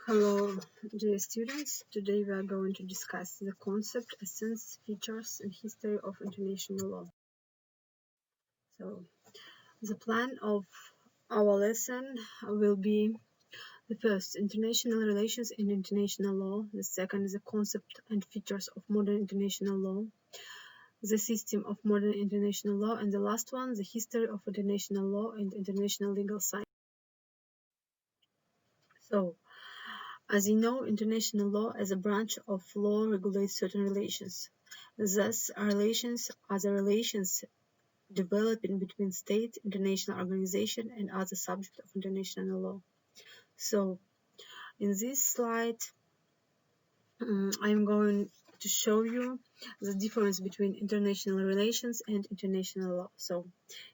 Hello, dear students. Today we are going to discuss the concept, essence, features, and history of international law. So, the plan of our lesson will be the first, international relations and international law. The second is the concept and features of modern international law, the system of modern international law, and the last one, the history of international law and international legal science. So, as you know, international law as a branch of law regulates certain relations. Thus, relations are the relations developing between state, international organization, and other subjects of international law. So, in this slide, I'm going to show you the difference between international relations and international law. So,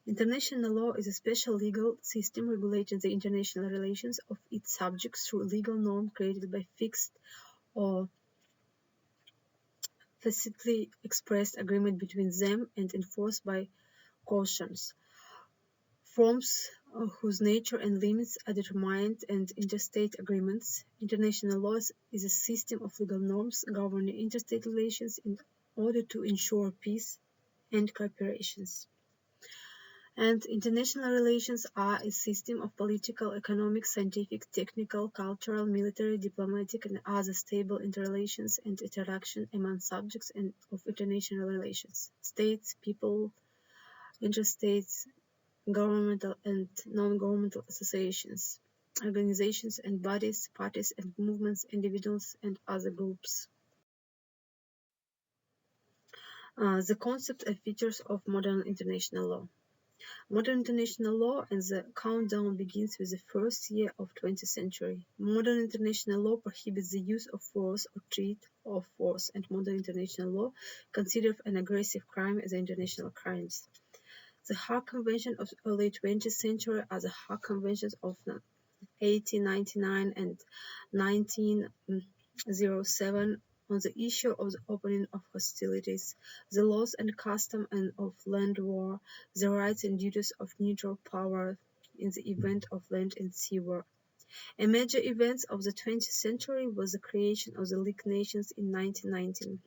international law is a special legal system regulating the international relations of its subjects through legal norm created by fixed or tacitly expressed agreement between them and enforced by cautions, forms whose nature and limits are determined and interstate agreements. International law is a system of legal norms governing interstate relations in order to ensure peace and cooperation. And international relations are a system of political, economic, scientific, technical, cultural, military, diplomatic, and other stable interrelations and interaction among subjects of international relations, states, people, interstates, governmental and non-governmental associations, organizations and bodies, parties and movements, individuals and other groups. The concept and features of modern international law. Modern international law and the countdown begins with the first year of 20th century. Modern international law prohibits the use of force or threat of force, and modern international law considers an aggressive crime as international crimes. The Hague Convention of the early 20th century are the Hague Conventions of 1899 and 1907 on the issue of the opening of hostilities, the laws and custom and of land war, the rights and duties of neutral power in the event of land and sea war. A major event of the 20th century was the creation of the League Nations in 1919,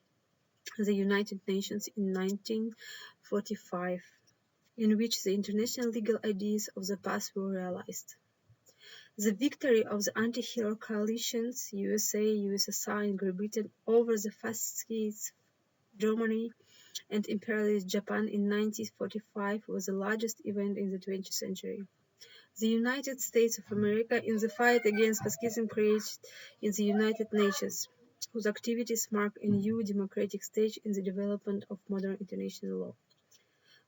the United Nations in 1945, in which the international legal ideas of the past were realized. The victory of the anti-hero coalitions USA, USSR, and Great Britain over the fascist Germany and imperialist Japan in 1945 was the largest event in the 20th century. The United States of America in the fight against fascism created in the United Nations, whose activities mark a new democratic stage in the development of modern international law.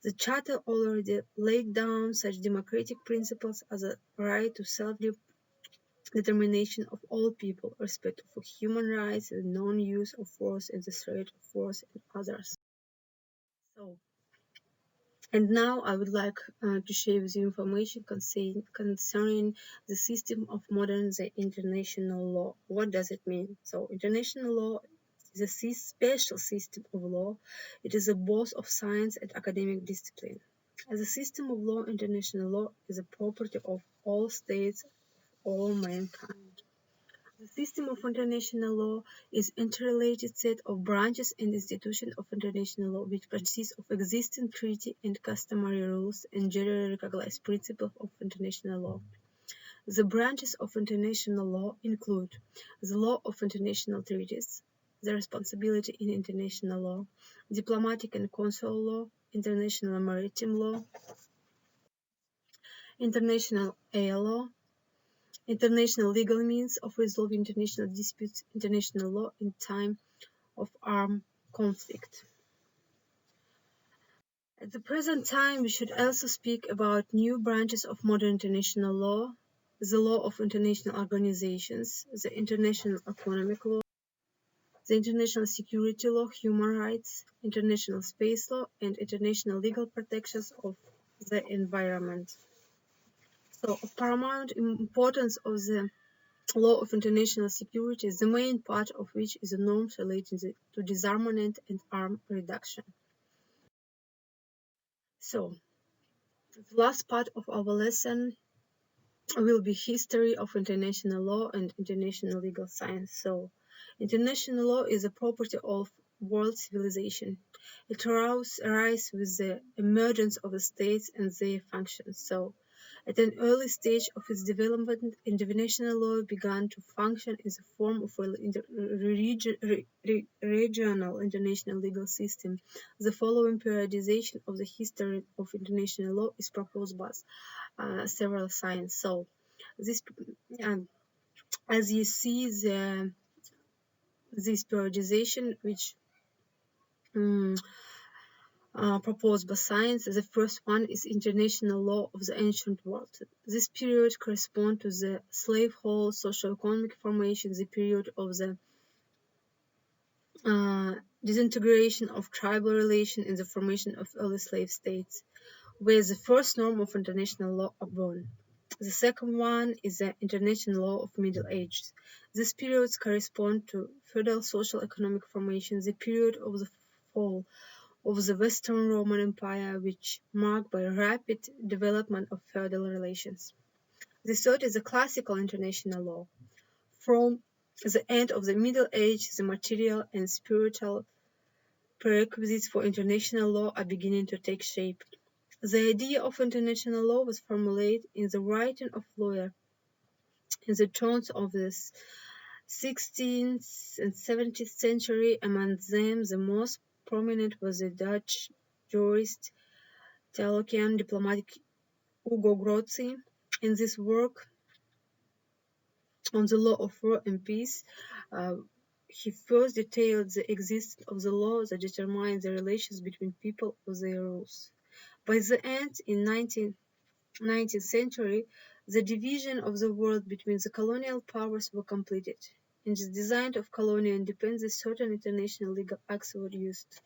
The Charter already laid down such democratic principles as the right to self-determination of all people, respect for human rights, the non-use of force, and the threat of force and others. So, and now I would like to share with you information concerning the system of modern international law. What does it mean? So, international law is a special system of law. It is a both of science and academic discipline. As a system of law, international law is a property of all states, of all mankind. The system of international law is an interrelated set of branches and institutions of international law, which consists of existing treaty and customary rules and generally recognized principles of international law. The branches of international law include the law of international treaties, the responsibility in international law, diplomatic and consular law, international maritime law, international air law, international legal means of resolving international disputes, international law in time of armed conflict. At the present time, we should also speak about new branches of modern international law, the law of international organizations, the international economic law, the international security law, human rights, international space law, and international legal protections of the environment. So, of paramount importance of the law of international security, the main part of which is the norms relating to disarmament and arm reduction. So, the last part of our lesson will be history of international law and international legal science. So, international law is a property of world civilization. It arises with the emergence of the states and their functions. So, at an early stage of its development, international law began to function as a form of regional international legal system. The following periodization of the history of international law is proposed by several science. So, this, um, as you see, this periodization, which um, proposed by science, the first one is international law of the ancient world. This period corresponds to the slavehold socio-economic formation, the period of the disintegration of tribal relation and the formation of early slave states, where the first norm of international law are born. The second one is the international law of Middle Ages. These periods correspond to feudal social economic formation, the period of the fall of the Western Roman Empire, which marked by rapid development of feudal relations. The third is the classical international law. From the end of the Middle Age, the material and spiritual prerequisites for international law are beginning to take shape. The idea of international law was formulated in the writing of lawyers in the tones of the 16th and 17th century. Among them, the most prominent was the Dutch jurist, theologian, diplomat Ugo Grozzi. In this work on the law of war and peace, uh, he first detailed the existence of the law that determined the relations between people or their rules. By the end, in 19th century, the division of the world between the colonial powers were completed. In the design of colonial independence, certain international legal acts were used.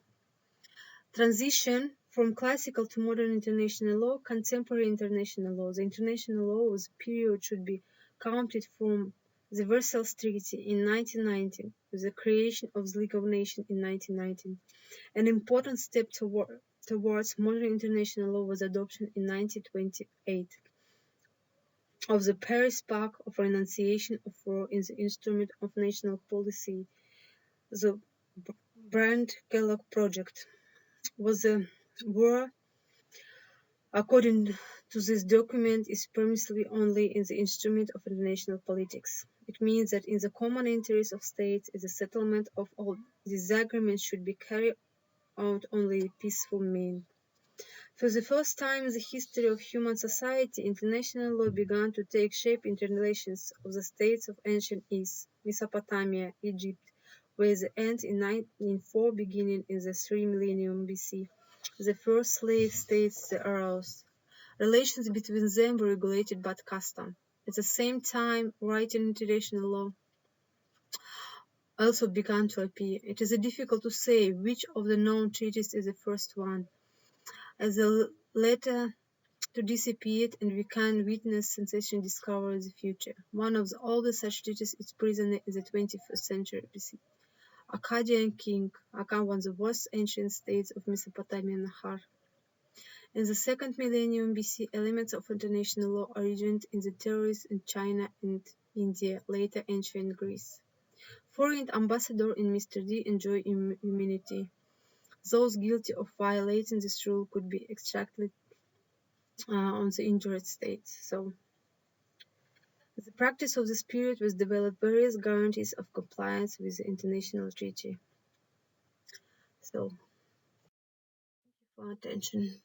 Transition from classical to modern international law, contemporary international law. The international law was period should be counted from the Versailles Treaty in 1919, with the creation of the League of Nations in 1919. An important step towards modern international law was adoption in 1928 of the Paris Pact of Renunciation of War in the Instrument of National Policy. The Brandt-Kellogg Project was a war, according to this document, is permissible only in the instrument of international politics. It means that in the common interest of states, the settlement of all disagreements should be carried out only in peaceful means. For the first time in the history of human society, international law began to take shape in the relations of the states of ancient East, Mesopotamia, Egypt, where the end in 994, beginning in the 3 millennium BC, the first slave states arose. Relations between them were regulated by custom. At the same time, written international law also began to appear. It is difficult to say which of the known treaties is the first one, as the latter to dissipate, and we can witness sensation discover the future. One of the oldest such treaties is present in the 21st century BC. Akkadian king Akan, one of the most ancient states of Mesopotamia and Nahar. In the second millennium BC, elements of international law originated in the territories in China and India, later ancient Greece. Foreign ambassadors in Mr. D enjoy immunity. Those guilty of violating this rule could be extracted on the injured states. So, the practice of this period was developed various guarantees of compliance with the international treaty. So, for attention.